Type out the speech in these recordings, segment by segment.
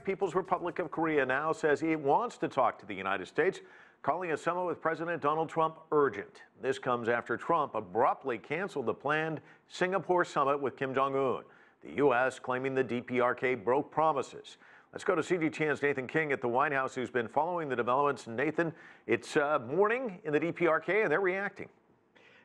People's Republic of Korea now says it wants to talk to the United States, calling a summit with President Donald Trump urgent. This comes after Trump abruptly canceled the planned Singapore summit with Kim Jong Un, the U.S. claiming the DPRK broke promises. Let's go to CGTN's Nathan King at the White House, who's been following the developments. Nathan, it's morning in the DPRK, and they're reacting.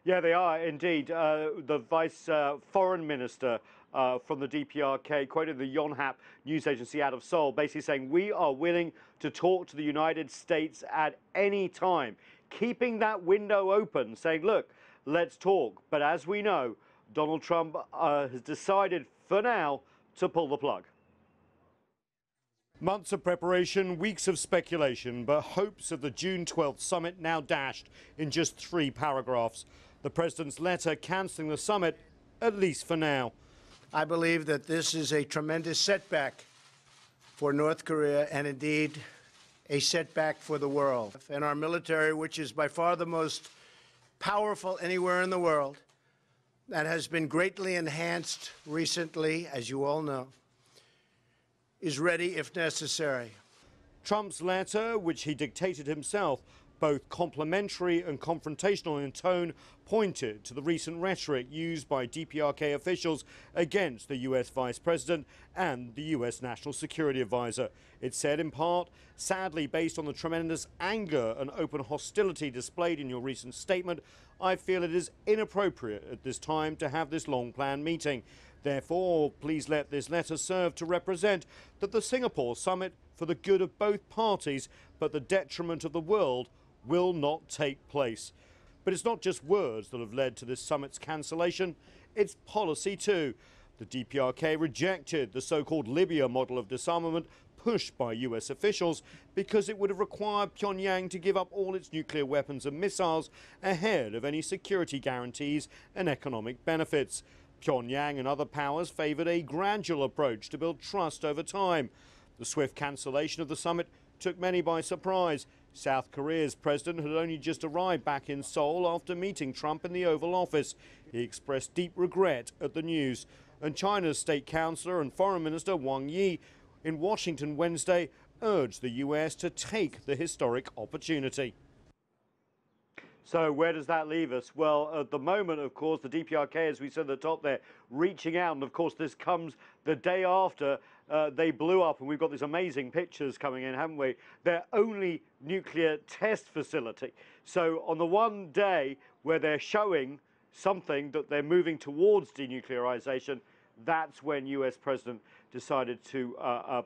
Yeah, they are indeed. The Vice Foreign Minister from the DPRK quoted the Yonhap news agency out of Seoul, basically saying, "We are willing to talk to the United States at any time," keeping that window open, saying, look, let's talk. But as we know, Donald Trump has decided for now to pull the plug. Months of preparation, weeks of speculation, but hopes of the June 12th summit now dashed in just 3 paragraphs. The president's letter cancelling the summit, at least for now. I believe that this is a tremendous setback for North Korea and indeed a setback for the world. And our military, which is by far the most powerful anywhere in the world, and has been greatly enhanced recently, as you all know, is ready if necessary. Trump's letter, which he dictated himself, both complimentary and confrontational in tone, pointed to the recent rhetoric used by DPRK officials against the U.S. Vice President and the U.S. National Security Advisor. It said, in part, sadly, based on the tremendous anger and open hostility displayed in your recent statement, I feel it is inappropriate at this time to have this long-planned meeting. Therefore, please let this letter serve to represent that the Singapore summit, for the good of both parties, but the detriment of the world, will not take place. But it's not just words that have led to this summit's cancellation, it's policy too. The DPRK rejected the so-called Libya model of disarmament pushed by US officials because it would have required Pyongyang to give up all its nuclear weapons and missiles ahead of any security guarantees and economic benefits. Pyongyang and other powers favored a gradual approach to build trust over time. The swift cancellation of the summit took many by surprise. South Korea's president had only just arrived back in Seoul after meeting Trump in the Oval Office. He expressed deep regret at the news. And China's state councillor and foreign minister Wang Yi in Washington Wednesday urged the US to take the historic opportunity. So where does that leave us? Well, at the moment, of course, the DPRK, as we said at the top there, reaching out. And, of course, this comes the day after they blew up, and we've got these amazing pictures coming in, haven't we? Their only nuclear test facility. So on the one day where they're showing something that they're moving towards denuclearization, that's when US President decided to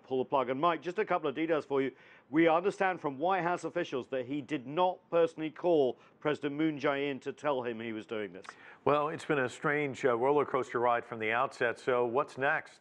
pull the plug. And Mike, just a couple of details for you. We understand from White House officials that he did not personally call President Moon Jae-in to tell him he was doing this. Well, it's been a strange roller coaster ride from the outset. So what's next?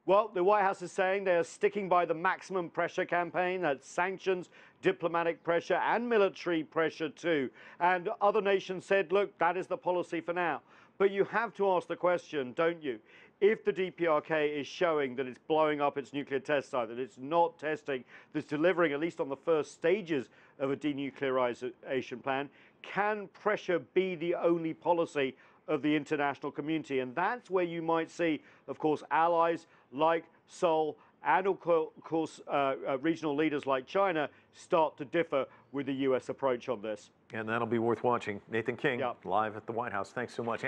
Well, the White House is saying they are sticking by the maximum pressure campaign. That's sanctions, diplomatic pressure, and military pressure too. And other nations said, look, that is the policy for now. But you have to ask the question, don't you? If the DPRK is showing that it's blowing up its nuclear test site, that it's not testing, that's delivering at least on the first stages of a denuclearization plan, can pressure be the only policy of the international community? And that's where you might see, of course, allies like Seoul and, of course, regional leaders like China start to differ with the U.S. approach on this. And that'll be worth watching. Nathan King, live at the White House. Thanks so much.